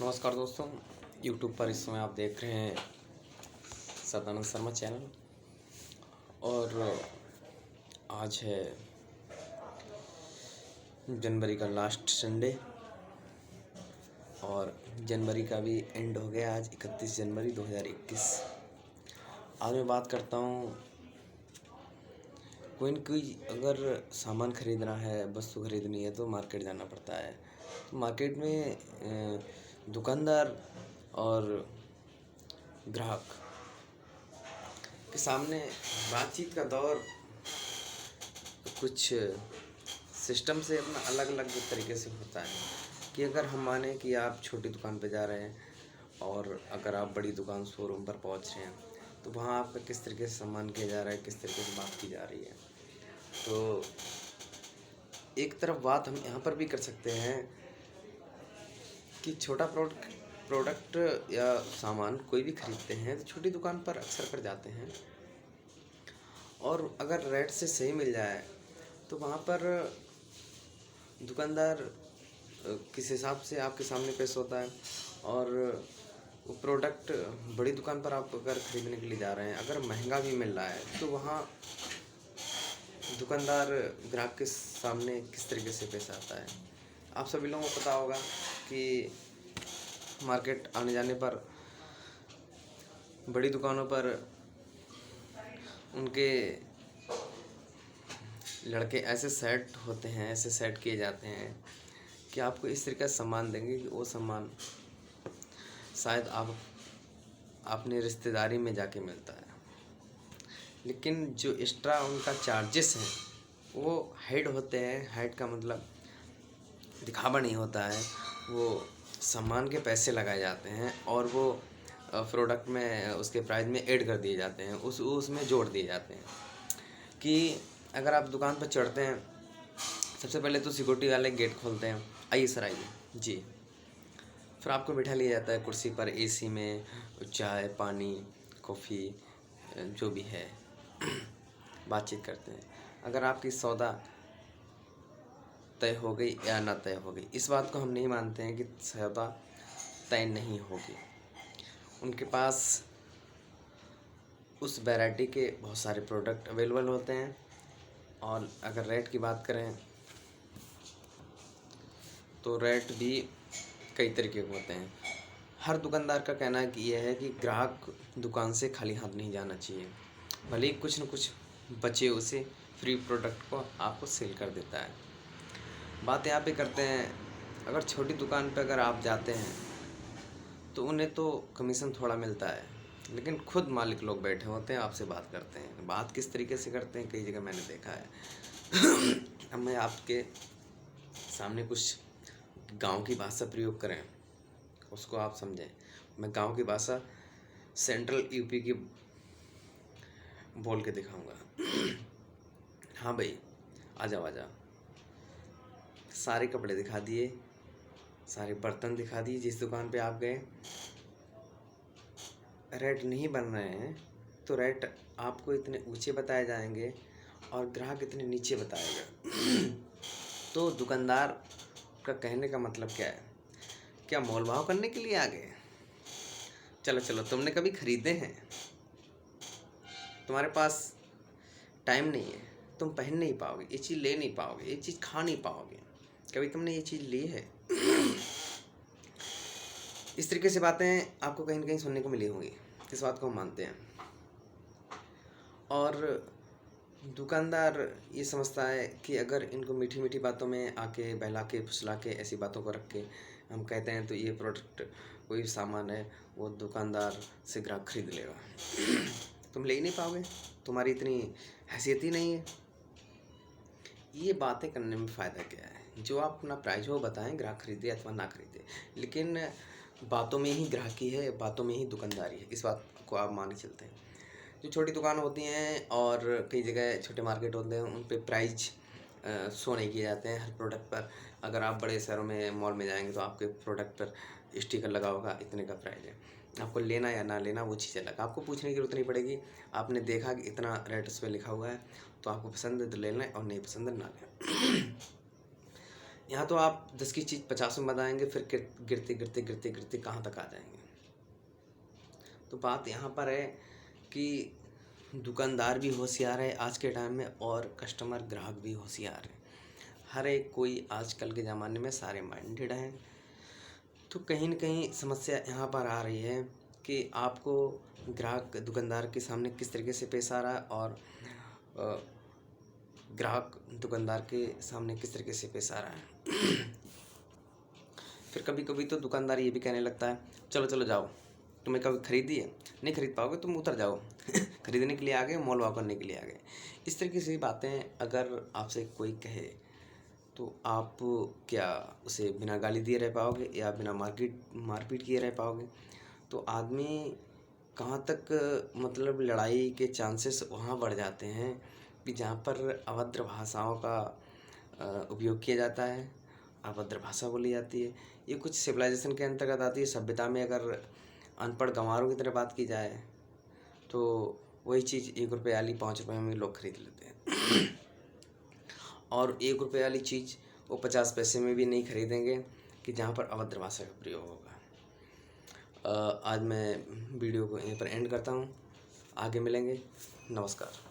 नमस्कार दोस्तों, यूट्यूब पर इस समय आप देख रहे हैं सदानंद शर्मा चैनल। और आज है जनवरी का लास्ट संडे और जनवरी का भी एंड हो गया। आज 31 जनवरी 2021। आज मैं बात करता हूँ, कोई न कोई अगर सामान खरीदना है, वस्तु खरीदनी है तो मार्केट जाना पड़ता है। तो मार्केट में दुकानदार और ग्राहक के सामने बातचीत का दौर कुछ सिस्टम से अपना अलग अलग तरीके से होता है। कि अगर हम माने कि आप छोटी दुकान पे जा रहे हैं और अगर आप बड़ी दुकान शोरूम पर पहुंच रहे हैं तो वहाँ आपका किस तरीके से सम्मान किया जा रहा है, किस तरीके से बात की जा रही है। तो एक तरफ बात हम यहाँ पर भी कर सकते हैं कि छोटा प्रोडक्ट या सामान कोई भी खरीदते हैं तो छोटी दुकान पर अक्सर कर जाते हैं, और अगर रेट से सही मिल जाए तो वहाँ पर दुकानदार किस हिसाब से आपके सामने पेश होता है। और वो प्रोडक्ट बड़ी दुकान पर आप अगर खरीदने के लिए जा रहे हैं, अगर महंगा भी मिल रहा है तो वहाँ दुकानदार ग्राहक के सामने किस तरीके से पेश आता है। आप सभी लोगों को पता होगा कि मार्केट आने जाने पर बड़ी दुकानों पर उनके लड़के ऐसे सेट होते हैं, ऐसे सेट किए जाते हैं कि आपको इस तरीके का सम्मान देंगे कि वो सम्मान शायद आप अपने रिश्तेदारी में जाके मिलता है। लेकिन जो एक्स्ट्रा उनका चार्जेस हैं वो हाइड होते हैं। हाइड का मतलब दिखावा नहीं होता है, वो सम्मान के पैसे लगाए जाते हैं और वो प्रोडक्ट में उसके प्राइस में ऐड कर दिए जाते हैं, उसमें जोड़ दिए जाते हैं। कि अगर आप दुकान पर चढ़ते हैं, सबसे पहले तो सिक्योरिटी वाले गेट खोलते हैं, आइए सर आइए जी। फिर आपको बिठा लिया जाता है कुर्सी पर, एसी में, चाय पानी कॉफ़ी जो भी है बातचीत करते हैं। अगर आपकी सौदा तय हो गई या ना तय हो गई, इस बात को हम नहीं मानते हैं कि सौदा तय नहीं होगी। उनके पास उस वैरायटी के बहुत सारे प्रोडक्ट अवेलेबल होते हैं। और अगर रेट की बात करें तो रेट भी कई तरीके के होते हैं। हर दुकानदार का कहना कि यह है कि ग्राहक दुकान से खाली हाथ नहीं जाना चाहिए, भले ही कुछ न कुछ बचे उसे फ्री प्रोडक्ट को आपको सेल कर देता है। बात यहाँ पे करते हैं, अगर छोटी दुकान पे अगर आप जाते हैं तो उन्हें तो कमीशन थोड़ा मिलता है, लेकिन खुद मालिक लोग बैठे होते हैं, आपसे बात करते हैं। बात किस तरीके से करते हैं, कई जगह मैंने देखा है। अब मैं आपके सामने कुछ गांव की भाषा प्रयोग करें, उसको आप समझें। मैं गांव की भाषा सेंट्रल यूपी की बोल के दिखाऊंगा। हाँ भाई, आ जाओ आ जाओ। सारे कपड़े दिखा दिए, सारे बर्तन दिखा दिए। जिस दुकान पे आप गए, रेट नहीं बन रहे हैं तो रेट आपको इतने ऊंचे बताए जाएंगे और ग्राहक इतने नीचे बताएगा। तो दुकानदार का कहने का मतलब क्या है? क्या मोल भाव करने के लिए आ गए? चलो चलो, तुमने कभी खरीदे हैं, तुम्हारे पास टाइम नहीं है, तुम पहन नहीं पाओगे, ये चीज़ ले नहीं पाओगे, ये चीज़ खा नहीं पाओगे, कभी तुमने ये चीज़ ली है? इस तरीके से बातें आपको कहीं न कहीं सुनने को मिली होंगी। इस बात को हम मानते हैं। और दुकानदार ये समझता है कि अगर इनको मीठी मीठी बातों में आके बहला के फुसला के ऐसी बातों को रख के हम कहते हैं तो ये प्रोडक्ट कोई सामान है, वो दुकानदार से ग्राहक खरीद लेगा। तुम ले ही नहीं पाओगे, तुम्हारी इतनी हैसियत ही नहीं है। ये बातें करने में फ़ायदा क्या है? जो आप अपना प्राइस हो बताएं, ग्राहक खरीदे अथवा ना खरीदे, लेकिन बातों में ही ग्राहकी है, बातों में ही दुकानदारी है। इस बात को आप मान के चलते हैं। जो छोटी दुकान होती हैं और कई जगह छोटे मार्केट होते हैं, उन पे प्राइस शो नहीं किए जाते हैं हर प्रोडक्ट पर। अगर आप बड़े शहरों में मॉल में जाएंगे तो आपके प्रोडक्ट पर स्टिकर लगा होगा, इतने का प्राइस है। आपको लेना या ना लेना वो चीज़ अलग, आपको पूछने की जरूरत नहीं पड़ेगी। आपने देखा कि इतना रेट उस पर लिखा हुआ है तो आपको पसंद है तो ले लें और नहीं पसंद ना लें। यहाँ तो आप 10 की चीज़ 50 में बताएंगे, फिर गिरते गिरते गिरते गिरते कहाँ तक आ जाएंगे। तो बात यहाँ पर है कि दुकानदार भी होशियार है आज के टाइम में, और कस्टमर ग्राहक भी होशियार है। हर एक कोई आजकल के ज़माने में सारे माइंडेड हैं। तो कहीं न कहीं समस्या यहाँ पर आ रही है कि आपको ग्राहक दुकानदार के सामने किस तरीके से पेश आ रहा है, और ग्राहक दुकानदार के सामने किस तरीके से पेश आ रहा है। फिर कभी कभी तो दुकानदार ये भी कहने लगता है, चलो चलो जाओ, तुम्हें कभी खरीदी है, नहीं खरीद पाओगे तुम उतर जाओ। खरीदने के लिए आ गए, मोल भाव करने के लिए आ गए। इस तरीके से बातें अगर आपसे कोई कहे तो आप क्या उसे बिना गाली दिए रह पाओगे, या बिना मारपीट किए रह पाओगे। तो आदमी कहाँ तक मतलब लड़ाई के चांसेस वहाँ बढ़ जाते हैं कि जहाँ पर अभद्र भाषाओं का उपयोग किया जाता है, अभद्र भाषा बोली जाती है। ये कुछ सिविलाइजेशन के अंतर्गत आती है। सभ्यता में अगर अनपढ़ गंवारों की तरह बात की जाए तो वही चीज़ 1 रुपये वाली 5 रुपये में लोग खरीद लेते हैं। और 1 रुपये वाली चीज़ वो 50 पैसे में भी नहीं खरीदेंगे कि जहाँ पर अभद्र भाषा का प्रयोग होगा। आज मैं वीडियो को यहीं पर एंड करता हूँ। आगे मिलेंगे। नमस्कार।